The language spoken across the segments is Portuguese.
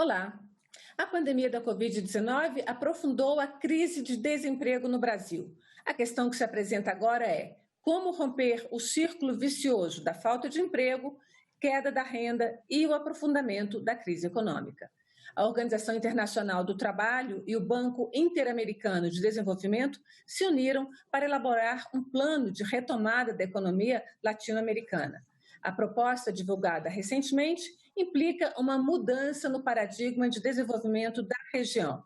Olá! A pandemia da Covid-19 aprofundou a crise de desemprego no Brasil. A questão que se apresenta agora é como romper o círculo vicioso da falta de emprego, queda da renda e o aprofundamento da crise econômica. A Organização Internacional do Trabalho e o Banco Interamericano de Desenvolvimento se uniram para elaborar um plano de retomada da economia latino-americana. A proposta divulgada recentemente implica uma mudança no paradigma de desenvolvimento da região.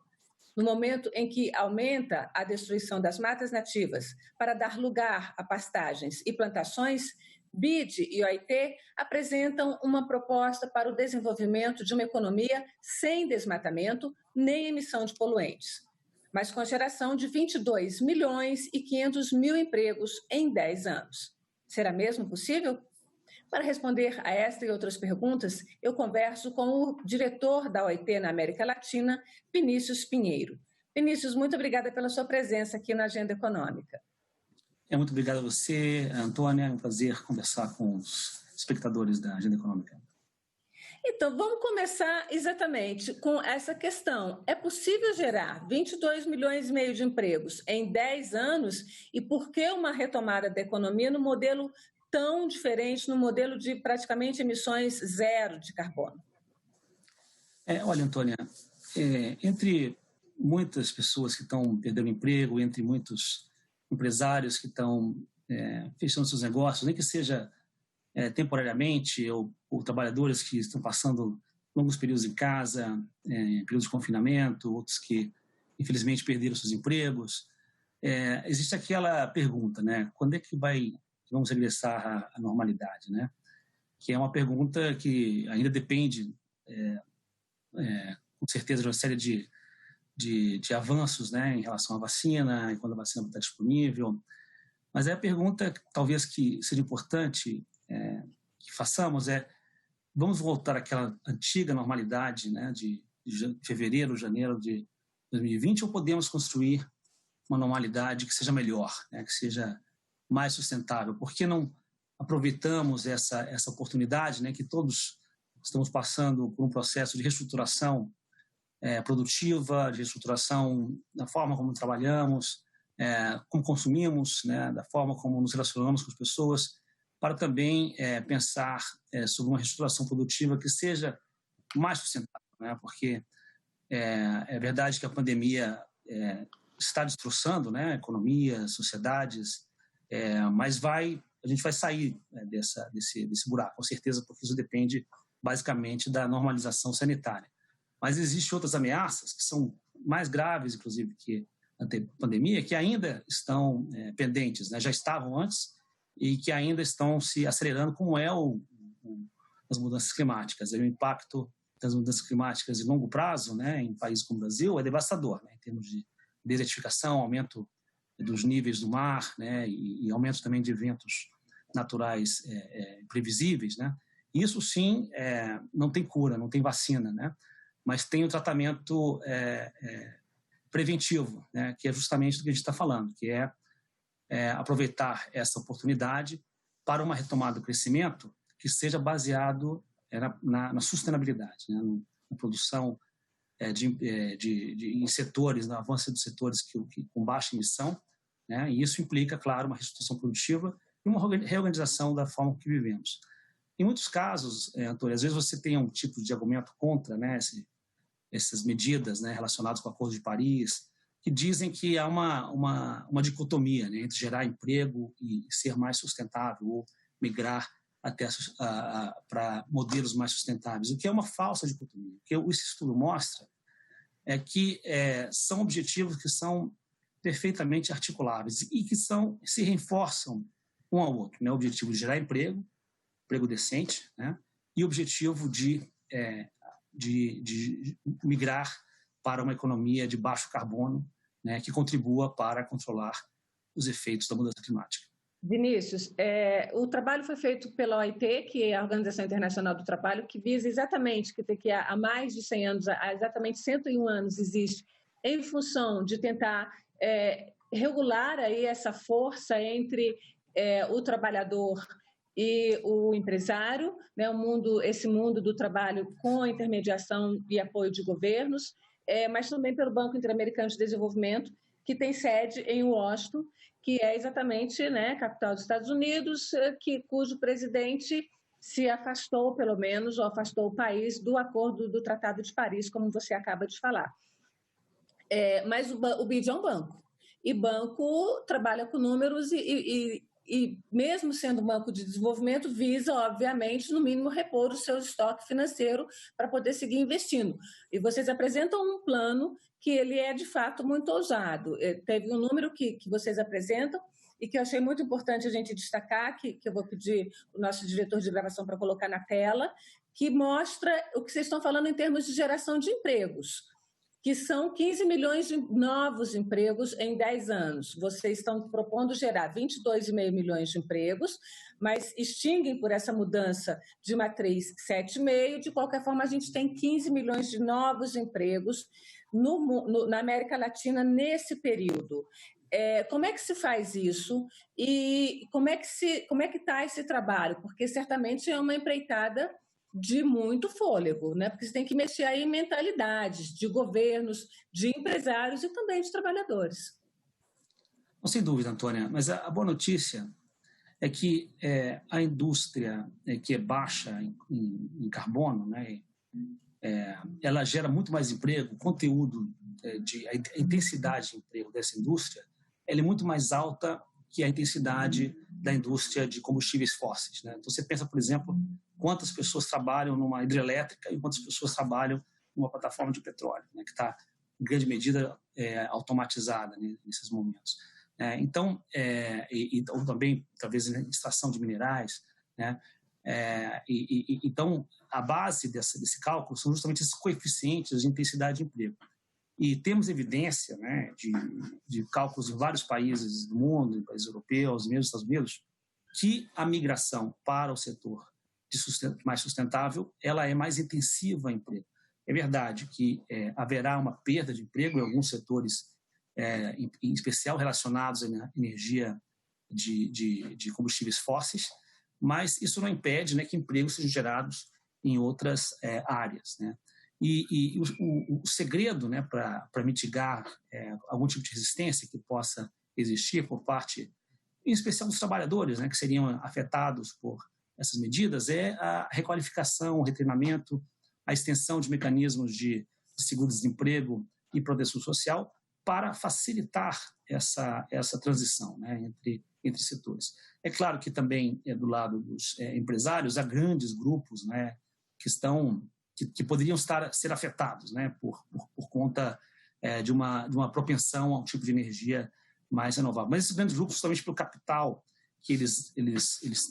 No momento em que aumenta a destruição das matas nativas para dar lugar a pastagens e plantações, BID e OIT apresentam uma proposta para o desenvolvimento de uma economia sem desmatamento nem emissão de poluentes, mas com a geração de 22 milhões e 500 mil empregos em 10 anos. Será mesmo possível? Para responder a esta e outras perguntas, eu converso com o diretor da OIT na América Latina, Vinícius Pinheiro. Vinícius, muito obrigada pela sua presença aqui na Agenda Econômica. Muito obrigado a você, Antônia. É um prazer conversar com os espectadores da Agenda Econômica. Então, vamos começar exatamente com essa questão. É possível gerar 22 milhões e meio de empregos em 10 anos? E por que uma retomada da economia no modelo tão diferente, no modelo de praticamente emissões zero de carbono? Olha, Antônia, entre muitas pessoas que estão perdendo emprego, entre muitos empresários que estão fechando seus negócios, nem que seja temporariamente, ou trabalhadores que estão passando longos períodos em casa, períodos de confinamento, outros que, infelizmente, perderam seus empregos. Existe aquela pergunta, né? Quando é que vamos regressar à normalidade, né? Que é uma pergunta que ainda depende, com certeza, de uma série de avanços, né, em relação à vacina, e quando a vacina está disponível. Mas a pergunta, talvez, que seja importante que façamos vamos voltar àquela antiga normalidade, né, de fevereiro, janeiro de 2020, ou podemos construir uma normalidade que seja melhor, né, que seja mais sustentável? Por que não aproveitamos essa oportunidade, né, que todos estamos passando por um processo de reestruturação produtiva, de reestruturação da forma como trabalhamos, como consumimos, né, da forma como nos relacionamos com as pessoas, para também pensar sobre uma reestruturação produtiva que seja mais sustentável, né, porque é verdade que a pandemia está destroçando, né, a economia, sociedades, mas a gente vai sair desse buraco, com certeza, porque isso depende basicamente da normalização sanitária. Mas existem outras ameaças que são mais graves, inclusive, que a pandemia, que ainda estão pendentes, né? Já estavam antes e que ainda estão se acelerando, como as mudanças climáticas. O impacto das mudanças climáticas de longo prazo, né, em países como o Brasil, é devastador, né, em termos de desertificação, aumento dos níveis do mar, né, e aumento também de eventos naturais previsíveis, né? Isso sim não tem cura, não tem vacina, né? Mas tem um tratamento preventivo, né, que é justamente do que a gente está falando, que é aproveitar essa oportunidade para uma retomada do crescimento que seja baseado na sustentabilidade, né, na produção em setores, no avanço dos setores com baixa emissão, né, e isso implica, claro, uma reestruturação produtiva e uma reorganização da forma que vivemos. Em muitos casos, Antônio, às vezes você tem um tipo de argumento contra, né, essas medidas, né, relacionadas com o Acordo de Paris, que dizem que há uma dicotomia, né, entre gerar emprego e ser mais sustentável, ou migrar até para modelos mais sustentáveis, o que é uma falsa dicotomia. O que esse estudo mostra é que são objetivos que são perfeitamente articuláveis e que se reforçam um ao outro, né? O objetivo de gerar emprego decente, né? E o objetivo de migrar para uma economia de baixo carbono, né, que contribua para controlar os efeitos da mudança climática. Vinícius, o trabalho foi feito pela OIT, que é a Organização Internacional do Trabalho, que visa exatamente, que há mais de 100 anos, há exatamente 101 anos existe, em função de tentar regular aí essa força entre o trabalhador e o empresário, né, esse mundo do trabalho com intermediação e apoio de governos, mas também pelo Banco Interamericano de Desenvolvimento, que tem sede em Washington, que é exatamente, né, capital dos Estados Unidos, cujo presidente se afastou, pelo menos, ou afastou o país do acordo do Tratado de Paris, como você acaba de falar. Mas o BID é um banco, e banco trabalha com números e mesmo sendo um banco de desenvolvimento, visa, obviamente, no mínimo, repor o seu estoque financeiro para poder seguir investindo. E vocês apresentam um plano que ele é, de fato, muito ousado. Teve um número que vocês apresentam e que eu achei muito importante a gente destacar, que eu vou pedir o nosso diretor de gravação para colocar na tela, que mostra o que vocês estão falando em termos de geração de empregos, que são 15 milhões de novos empregos em 10 anos. Vocês estão propondo gerar 22,5 milhões de empregos, mas extinguem por essa mudança de matriz 7,5. De qualquer forma, a gente tem 15 milhões de novos empregos na América Latina nesse período. Como é que se faz isso e como é que está esse trabalho? Porque certamente é uma empreitada de muito fôlego, né? Porque você tem que mexer aí em mentalidades de governos, de empresários e também de trabalhadores. Não, sem dúvida, Antônia, mas a boa notícia é que a indústria que é baixa em carbono, né, ela gera muito mais emprego, o conteúdo, a intensidade de emprego dessa indústria ela é muito mais alta que a intensidade da indústria de combustíveis fósseis, né? Então, você pensa, por exemplo, quantas pessoas trabalham numa hidrelétrica e quantas pessoas trabalham numa plataforma de petróleo, né, que está, em grande medida, automatizada, né, nesses momentos. Então, ou também, talvez, em extração de minerais, né? Então, a base desse cálculo são justamente esses coeficientes de intensidade de emprego. E temos evidência, né, de cálculos em vários países do mundo, países europeus, mesmo Estados Unidos, que a migração para o setor mais sustentável ela é mais intensiva em emprego. É verdade que haverá uma perda de emprego em alguns setores, em especial relacionados à energia de combustíveis fósseis, mas isso não impede, né, que empregos sejam gerados em outras áreas, né? E o segredo, né, para mitigar algum tipo de resistência que possa existir por parte, em especial dos trabalhadores, né, que seriam afetados por essas medidas, é a requalificação, o retreinamento, a extensão de mecanismos de seguro-desemprego e proteção social para facilitar essa transição, né, entre setores. É claro que também, do lado dos empresários, há grandes grupos, né, que poderiam ser afetados, né, por conta de uma propensão a um tipo de energia mais renovável. Mas esses grandes grupos, justamente pelo capital que eles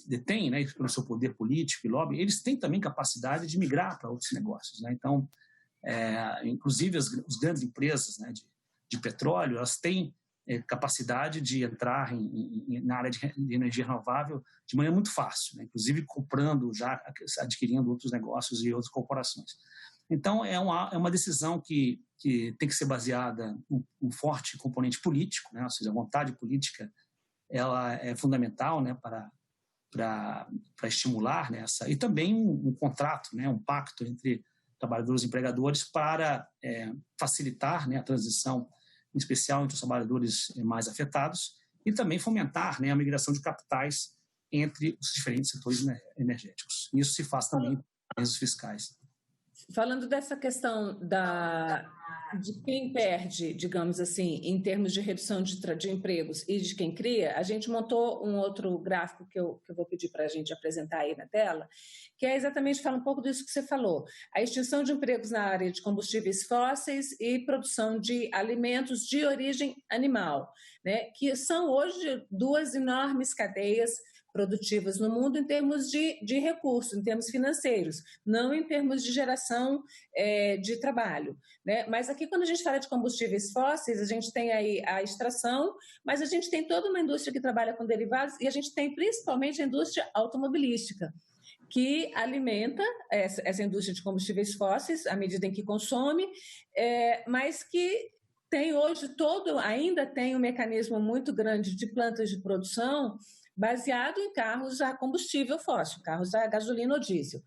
detêm, né, pelo seu poder político e lobby, eles têm também capacidade de migrar para outros negócios, né? Então, inclusive as grandes empresas, né, de petróleo, elas têm capacidade de entrar na área de energia renovável de maneira muito fácil, né? Inclusive comprando, já adquirindo outros negócios e outras corporações. Então, é uma decisão que tem que ser baseada em um forte componente político, né? Ou seja, a vontade política ela é fundamental, né, para estimular, né, e também um contrato, né, um pacto entre trabalhadores e empregadores para facilitar, né, a transição, em especial entre os trabalhadores mais afetados, e também fomentar, né, a migração de capitais entre os diferentes setores energéticos. Isso se faz também com os fiscais. Falando dessa questão de quem perde, digamos assim, em termos de redução de empregos e de quem cria, a gente montou um outro gráfico que eu vou pedir para a gente apresentar aí na tela, que é exatamente falar um pouco disso que você falou, a extinção de empregos na área de combustíveis fósseis e produção de alimentos de origem animal, né, que são hoje duas enormes cadeias produtivas no mundo em termos de recursos, em termos financeiros, não em termos de geração de trabalho, né? Mas aqui, quando a gente fala de combustíveis fósseis, a gente tem aí a extração, mas a gente tem toda uma indústria que trabalha com derivados e a gente tem principalmente a indústria automobilística, que alimenta essa indústria de combustíveis fósseis à medida em que consome, mas que tem hoje ainda tem um mecanismo muito grande de plantas de produção baseado em carros a combustível fóssil, carros a gasolina ou diesel.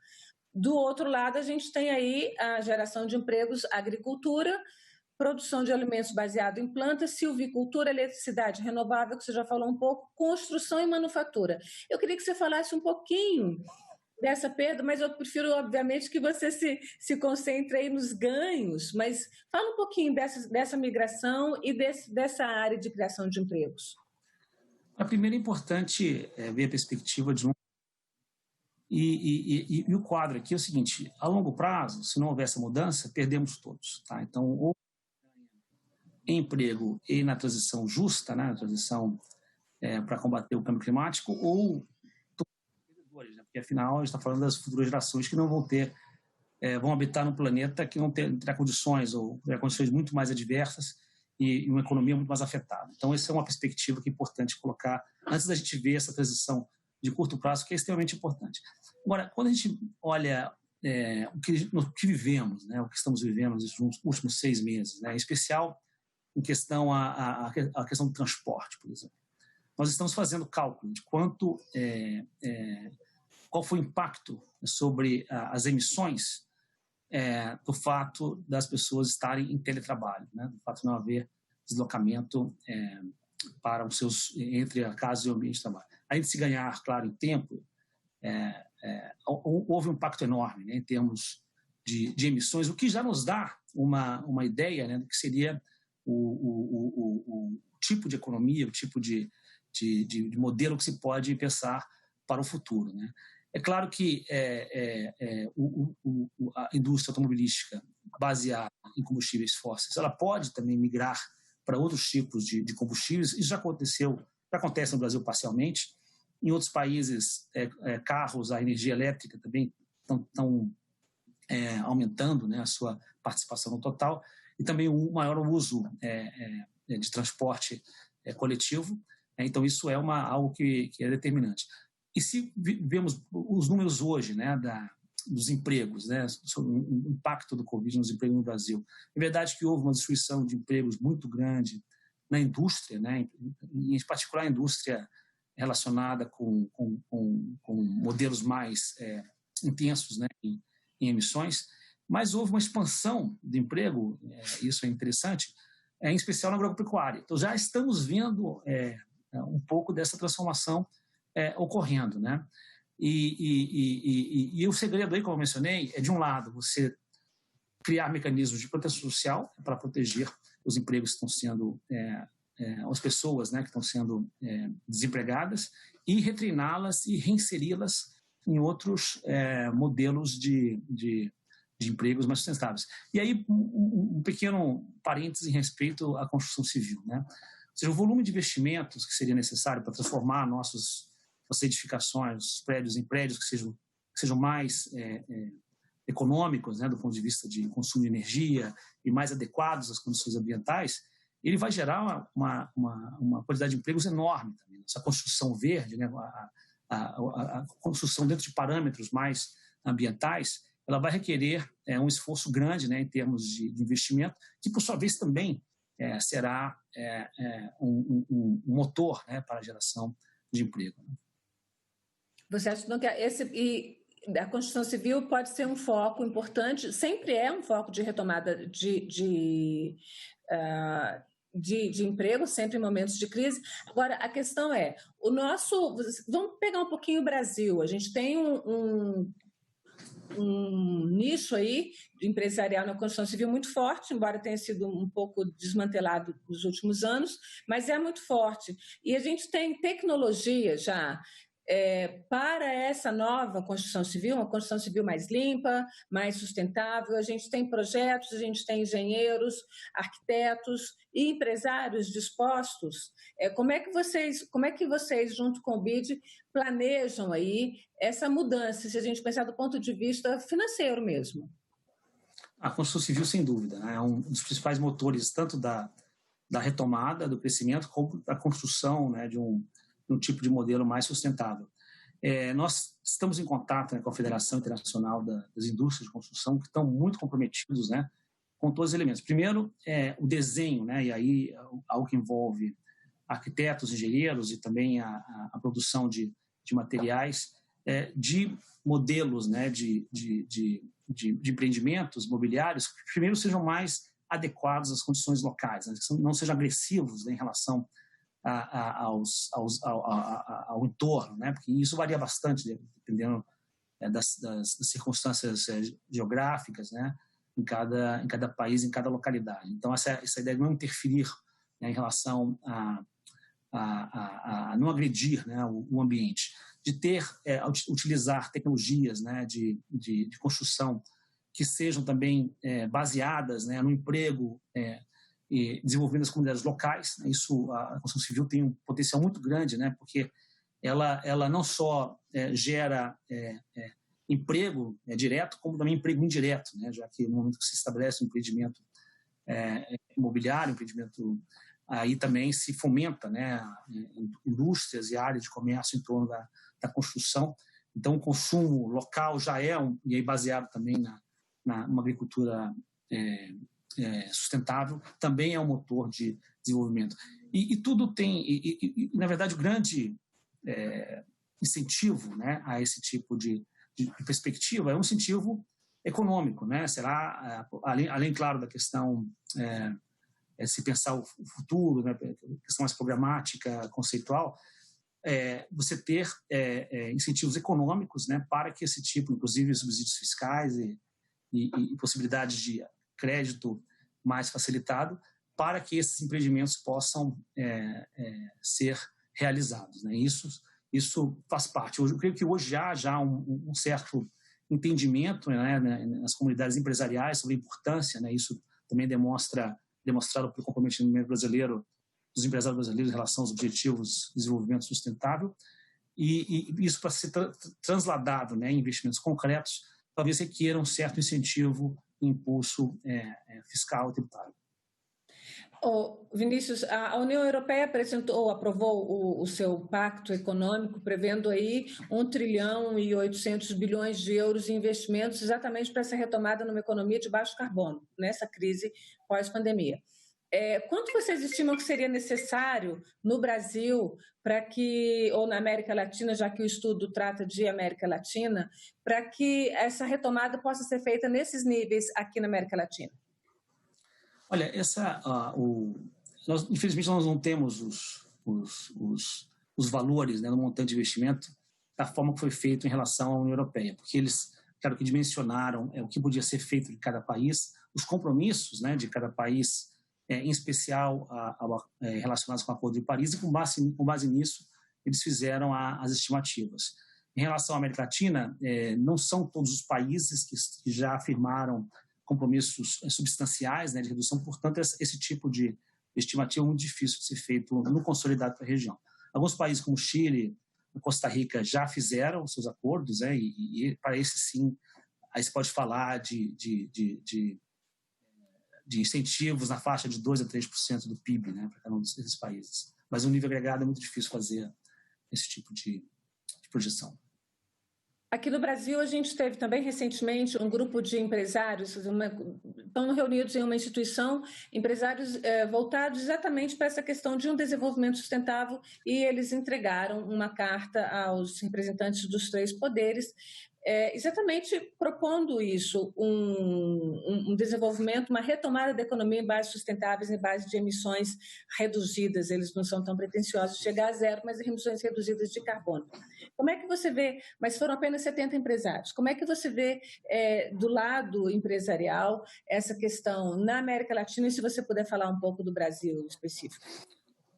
Do outro lado, a gente tem aí a geração de empregos, agricultura, produção de alimentos baseado em plantas, silvicultura, eletricidade renovável, que você já falou um pouco, construção e manufatura. Eu queria que você falasse um pouquinho dessa perda, mas eu prefiro, obviamente, que você se concentre aí nos ganhos, mas fala um pouquinho dessa migração e dessa área de criação de empregos. A primeira é importante ver a perspectiva de longo e o quadro aqui é o seguinte: a longo prazo, se não houver essa mudança, perdemos todos. Tá? Então, ou em emprego e na transição justa, né, na transição para combater o câmbio climático, ou né? Porque afinal a gente está falando das futuras gerações que não vão habitar num planeta que não terá condições ou terá condições muito mais adversas e uma economia muito mais afetada. Então essa é uma perspectiva que é importante colocar antes da gente ver essa transição de curto prazo, que é extremamente importante. Agora, quando a gente olha o que vivemos, né, o que estamos vivendo nos últimos 6 meses, né, em especial em questão a questão do transporte, por exemplo, nós estamos fazendo cálculo de qual foi o impacto sobre as emissões do fato das pessoas estarem em teletrabalho, né? Do fato de não haver deslocamento para os seus entre a casa e o ambiente de trabalho. Além de se ganhar, claro, em tempo, houve um impacto enorme, né, em termos de emissões, o que já nos dá uma ideia, né, do que seria o tipo de economia, o tipo de modelo que se pode pensar para o futuro, né? É claro que a indústria automobilística baseada em combustíveis fósseis, ela pode também migrar para outros tipos de combustíveis. Isso já acontece no Brasil parcialmente. Em outros países, carros a energia elétrica também estão aumentando, né, a sua participação no total, e também o maior uso de transporte coletivo. Então, isso é algo que é determinante. E se vemos os números hoje, né, dos empregos, né, sobre o impacto do Covid nos empregos no Brasil, é verdade que houve uma destruição de empregos muito grande na indústria, né, em particular a indústria relacionada com modelos mais intensos, né, em emissões, mas houve uma expansão de emprego, isso é interessante, em especial na agropecuária. Então já estamos vendo um pouco dessa transformação ocorrendo, né? E o segredo aí, como eu mencionei, é de um lado você criar mecanismos de proteção social para proteger os empregos que estão sendo as pessoas, né, que estão sendo desempregadas, e retreiná-las e reinseri-las em outros modelos de empregos mais sustentáveis. E aí um pequeno parêntese em respeito à construção civil, né? Ou seja, o volume de investimentos que seria necessário para transformar nossas edificações, prédios em prédios que sejam mais econômicos, né, do ponto de vista de consumo de energia e mais adequados às condições ambientais, ele vai gerar uma quantidade de empregos enorme também. Essa construção verde, né, a construção dentro de parâmetros mais ambientais, ela vai requerer um esforço grande, né, em termos de investimento, que por sua vez também será um motor, né, para a geração de emprego. Você acha então que a construção civil pode ser um foco importante, sempre é um foco de retomada de emprego, sempre em momentos de crise. Agora, a questão é, vamos pegar um pouquinho o Brasil, a gente tem um nicho aí empresarial na construção civil muito forte, embora tenha sido um pouco desmantelado nos últimos anos, mas é muito forte. E a gente tem tecnologia já para essa nova construção civil, uma construção civil mais limpa, mais sustentável. A gente tem projetos, a gente tem engenheiros, arquitetos e empresários dispostos. Como é que vocês, junto com o BID, planejam aí essa mudança, se a gente pensar do ponto de vista financeiro mesmo? A construção civil, sem dúvida, né, é um dos principais motores tanto da retomada, do crescimento, como da construção, né, de um tipo de modelo mais sustentável. Nós estamos em contato, né, com a Federação Internacional das Indústrias de Construção, que estão muito comprometidos, né, com todos os elementos. Primeiro, o desenho, né, e aí algo que envolve arquitetos, engenheiros e também a produção de materiais, de modelos, né, de empreendimentos imobiliários que primeiro sejam mais adequados às condições locais, né, que não sejam agressivos, né, em relação ao entorno, né, porque isso varia bastante dependendo das circunstâncias geográficas, né, em cada país, em cada localidade. Então, essa ideia de não interferir, né, em relação a não agredir, né, o ambiente, de utilizar tecnologias, né, de construção que sejam também baseadas, né, no emprego e desenvolvendo as comunidades locais. Né, isso, a construção civil tem um potencial muito grande, né, porque ela não só gera emprego direto, como também emprego indireto, né, já que no momento que se estabelece um empreendimento imobiliário, empreendimento, aí também se fomenta, né, indústrias e áreas de comércio em torno da construção. Então, o consumo local já e aí baseado também numa agricultura sustentável, também é um motor de desenvolvimento. E tudo tem, na verdade, o grande incentivo, né, a esse tipo de perspectiva é um incentivo econômico, né? Será, além claro, da questão se pensar o futuro, né, questão mais programática, conceitual, você ter incentivos econômicos, né, para que esse tipo, inclusive subsídios fiscais e possibilidades de crédito mais facilitado, para que esses empreendimentos possam ser realizados, né? Isso faz parte. Eu creio que hoje há já um certo entendimento, né, nas comunidades empresariais sobre a importância, né? Isso também demonstrado pelo comprometimento brasileiro, dos empresários brasileiros em relação aos objetivos de desenvolvimento sustentável, e isso para ser transladado, né, em investimentos concretos, talvez requeira um certo incentivo e impulso fiscal e tributário. Vinícius, a União Europeia aprovou o seu pacto econômico, prevendo aí 1 trilhão e 800 bilhões de euros em investimentos exatamente para essa retomada numa economia de baixo carbono, nessa crise pós-pandemia. Quanto vocês estimam que seria necessário no Brasil ou na América Latina, já que o estudo trata de América Latina, para que essa retomada possa ser feita nesses níveis aqui na América Latina? Olha, infelizmente nós não temos os valores, né, no montante de investimento da forma que foi feito em relação à União Europeia, porque eles, claro, que dimensionaram o que podia ser feito de cada país, os compromissos, né, de cada país, em especial relacionados com o Acordo de Paris, e com base nisso eles fizeram as estimativas. Em relação à América Latina, não são todos os países que já afirmaram compromissos substanciais, né, de redução, portanto, esse tipo de estimativa é muito difícil de ser feito no consolidado para a região. Alguns países como Chile, Costa Rica já fizeram os seus acordos, né, e para esse sim, aí você pode falar de incentivos na faixa de 2% a 3% do PIB, né, para cada um desses países. Mas no nível agregado é muito difícil fazer esse tipo de projeção. Aqui no Brasil, a gente teve também recentemente um grupo de empresários, estão reunidos em uma instituição, empresários voltados exatamente para essa questão de um desenvolvimento sustentável, e eles entregaram uma carta aos representantes dos 3 poderes, exatamente propondo isso, um desenvolvimento, uma retomada da economia em bases sustentáveis, em base de emissões reduzidas. Eles não são tão pretensiosos de chegar a zero, mas emissões reduzidas de carbono. Como é que você vê, mas foram apenas 70 empresários, como é que você vê do lado empresarial essa questão na América Latina, e se você puder falar um pouco do Brasil específico?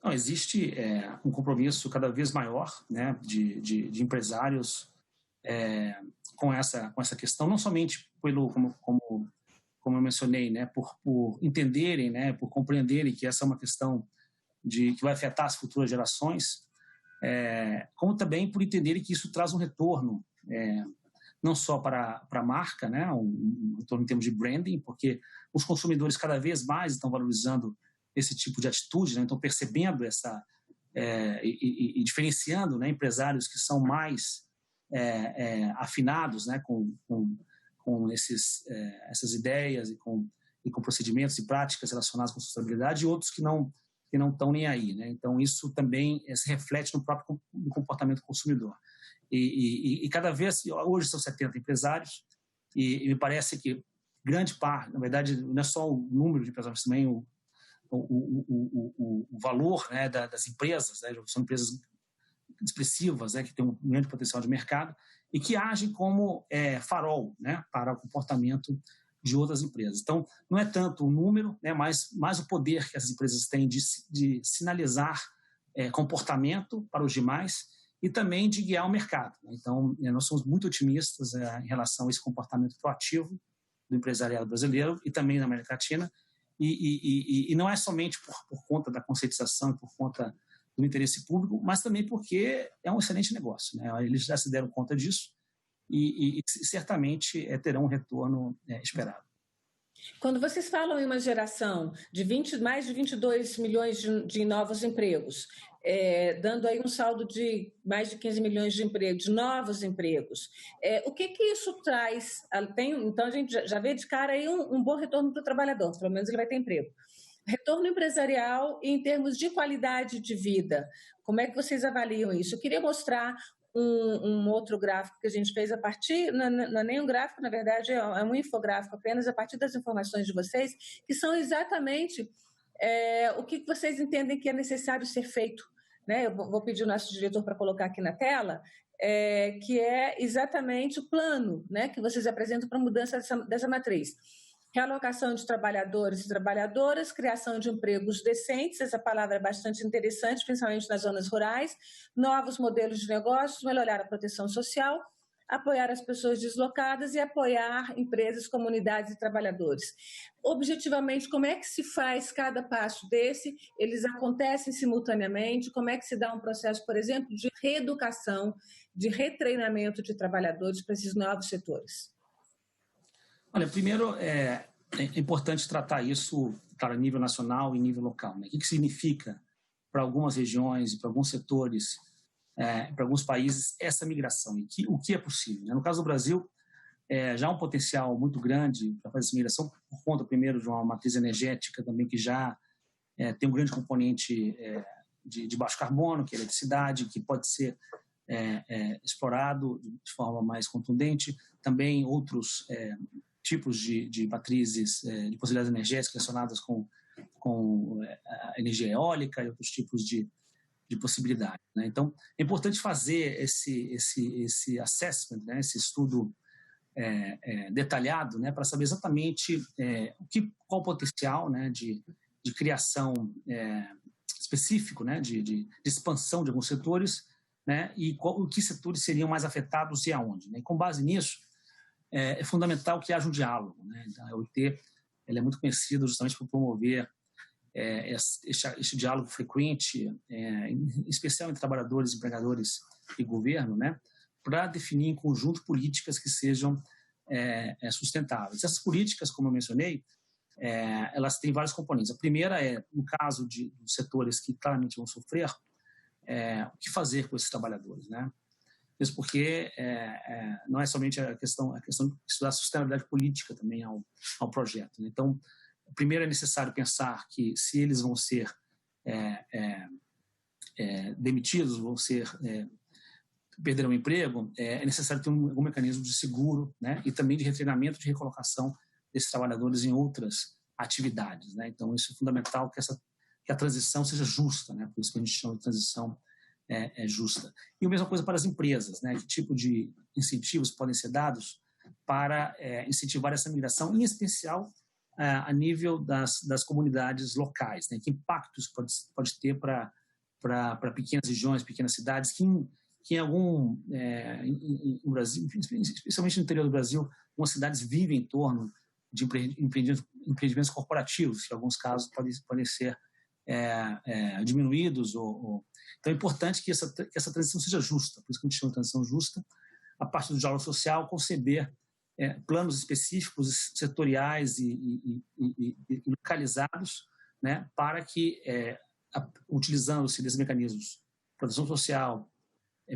Não, existe um compromisso cada vez maior, né, de empresários com essa questão, não somente como eu mencionei, né, por entenderem, né, por compreenderem que essa é uma questão que vai afetar as futuras gerações, como também por entenderem que isso traz um retorno, não só para a marca, né, um retorno em termos de branding, porque os consumidores cada vez mais estão valorizando esse tipo de atitude, né, estão percebendo e diferenciando, né, empresários que são mais afinados, né, com essas ideias e com procedimentos e práticas relacionadas com sustentabilidade, e outros que não que não estão nem aí, né? Então, isso também se reflete no próprio comportamento do consumidor. E cada vez, hoje são 70 empresários, e me parece que grande parte, na verdade, não é só o número de empresários, mas também o valor, né, das empresas, né? São empresas expressivas, né, que têm um grande potencial de mercado e que agem como farol, né, para o comportamento de outras empresas. Então, não é tanto o número, né, mas mais o poder que essas empresas têm de sinalizar comportamento para os demais e também de guiar o mercado. Então, nós somos muito otimistas em relação a esse comportamento proativo do empresariado brasileiro e também na América Latina, e não é somente por conta da conscientização e por conta do interesse público, mas também porque é um excelente negócio, né? Eles já se deram conta disso e certamente terão um retorno esperado. Quando vocês falam em uma geração de mais de 22 milhões de novos empregos, dando aí um saldo de mais de 15 milhões de empregos, de novos empregos, o que isso traz? Então, a gente já vê de cara aí um bom retorno para o trabalhador, pelo menos ele vai ter emprego. Retorno empresarial e em termos de qualidade de vida, como é que vocês avaliam isso? Eu queria mostrar um outro gráfico que a gente fez a partir, não é nem um gráfico, na verdade é um infográfico apenas a partir das informações de vocês, que são exatamente o que vocês entendem que é necessário ser feito, né? Eu vou pedir o nosso diretor para colocar aqui na tela, que é exatamente o plano, né, que vocês apresentam para a mudança dessa matriz. Realocação de trabalhadores e trabalhadoras, criação de empregos decentes, essa palavra é bastante interessante, principalmente nas zonas rurais, novos modelos de negócios, melhorar a proteção social, apoiar as pessoas deslocadas e apoiar empresas, comunidades e trabalhadores. Objetivamente, como é que se faz cada passo desse? Eles acontecem simultaneamente? Como é que se dá um processo, por exemplo, de reeducação, de retreinamento de trabalhadores para esses novos setores? Olha, primeiro é importante tratar isso para nível nacional e nível local, né? O que significa para algumas regiões, para alguns setores, para alguns países, essa migração e o que é possível, né? No caso do Brasil, já há um potencial muito grande para fazer essa migração por conta, primeiro, de uma matriz energética também que já tem um grande componente de baixo carbono, que é a eletricidade, que pode ser explorado de forma mais contundente. Também outros tipos de matrizes, de possibilidades energéticas relacionadas com a energia eólica e outros tipos de possibilidades, né? Então, é importante fazer esse assessment, né, esse estudo detalhado, né, para saber exatamente qual o potencial, né, de criação específico, né, de expansão de alguns setores, né, e que setores seriam mais afetados e aonde, né? E com base nisso, é fundamental que haja um diálogo, né? Então, a OIT ela é muito conhecida justamente por promover este diálogo frequente, em especial entre trabalhadores, empregadores e governo, né, para definir em conjunto políticas que sejam sustentáveis. Essas políticas, como eu mencionei, elas têm vários componentes. A primeira no caso de setores que claramente vão sofrer, o que fazer com esses trabalhadores, né? Mesmo porque não é somente a questão de estudar a sustentabilidade política também ao projeto, né? Então, primeiro é necessário pensar que se eles vão ser demitidos, perderão o emprego, é necessário ter algum mecanismo de seguro, né, e também de retreinamento, de recolocação desses trabalhadores em outras atividades, né? Então, isso é fundamental que a transição seja justa, né? Por isso que a gente chama de transição justa. E a mesma coisa para as empresas, né? Que tipo de incentivos podem ser dados para incentivar essa migração, em especial a nível das comunidades locais, né? Que impacto isso pode ter para pequenas regiões, pequenas cidades, que no Brasil, especialmente no interior do Brasil, algumas cidades vivem em torno de empreendimentos corporativos, que em alguns casos podem ser diminuídos. Então é importante que essa transição seja justa, por isso que a gente chama de transição justa, a parte do diálogo social, conceber planos específicos, setoriais e localizados, né, para que, utilizando-se desses mecanismos, proteção social,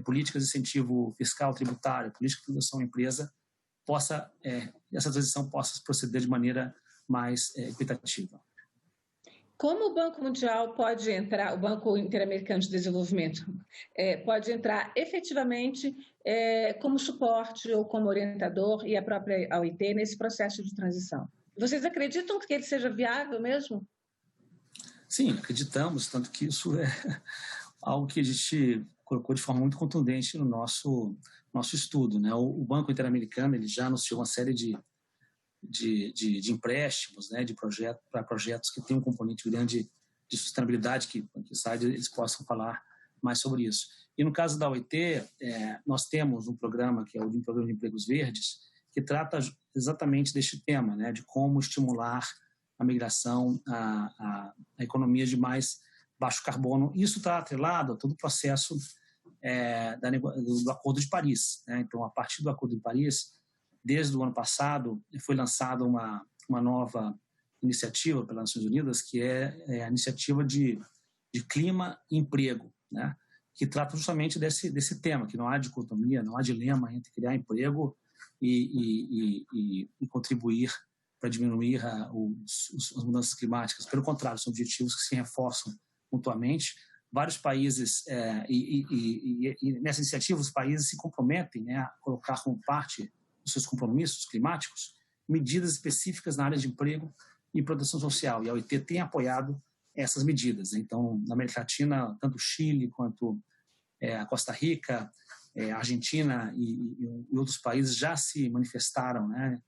políticas de incentivo fiscal, tributário, política de fundação à empresa, essa transição possa proceder de maneira mais equitativa. Como o Banco Mundial pode entrar, o Banco Interamericano de Desenvolvimento, pode entrar efetivamente como suporte ou como orientador e a própria OIT nesse processo de transição? Vocês acreditam que ele seja viável mesmo? Sim, acreditamos, tanto que isso é algo que a gente colocou de forma muito contundente no nosso estudo, né? O Banco Interamericano ele já anunciou uma série de empréstimos, né, para projetos que têm um componente grande de sustentabilidade, que eles possam falar mais sobre isso. E no caso da OIT, nós temos um programa que é o Programa de Empregos Verdes, que trata exatamente deste tema, né, de como estimular a migração a economias de mais baixo carbono. Isso está atrelado a todo o processo do Acordo de Paris, né? Então, a partir do Acordo de Paris, desde o ano passado, foi lançada uma nova iniciativa pelas Nações Unidas, que é a iniciativa de clima e emprego, né? Que trata justamente desse tema, que não há dicotomia, não há dilema entre criar emprego e contribuir para diminuir as mudanças climáticas. Pelo contrário, são objetivos que se reforçam mutuamente. Vários países, e nessa iniciativa, os países se comprometem, né, a colocar como parte dos seus compromissos climáticos medidas específicas na área de emprego e proteção social. E a OIT tem apoiado essas medidas. Então, na América Latina, tanto o Chile quanto a Costa Rica, a Argentina e outros países já se manifestaram, né,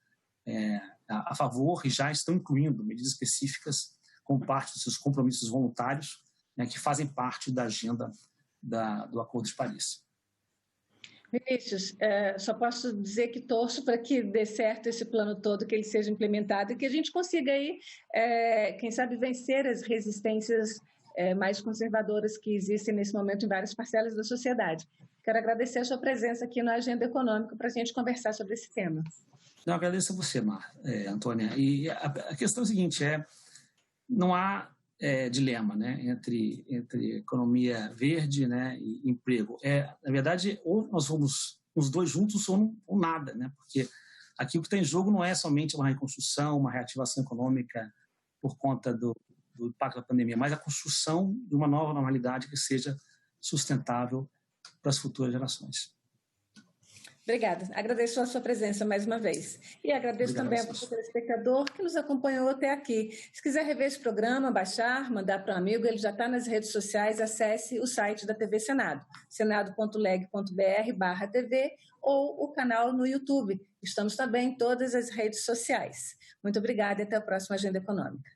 a favor e já estão incluindo medidas específicas como parte dos seus compromissos voluntários, né, que fazem parte da agenda do Acordo de Paris. Vinícius, só posso dizer que torço para que dê certo esse plano todo, que ele seja implementado e que a gente consiga aí, quem sabe, vencer as resistências mais conservadoras que existem nesse momento em várias parcelas da sociedade. Quero agradecer a sua presença aqui na Agenda Econômica para a gente conversar sobre esse tema. Eu agradeço a você, Antônia. E a questão é a seguinte, não há dilema, né, entre economia verde, né, e emprego. Na verdade, ou nós vamos os dois juntos ou nada, né, porque aqui o que está em jogo não é somente uma reconstrução, uma reativação econômica por conta do impacto da pandemia, mas a construção de uma nova normalidade que seja sustentável para as futuras gerações. Obrigada. Agradeço a sua presença mais uma vez. E agradeço também ao telespectador que nos acompanhou até aqui. Se quiser rever esse programa, baixar, mandar para um amigo, ele já está nas redes sociais, acesse o site da TV Senado, senado.leg.br/TV ou o canal no YouTube. Estamos também em todas as redes sociais. Muito obrigada e até a próxima Agenda Econômica.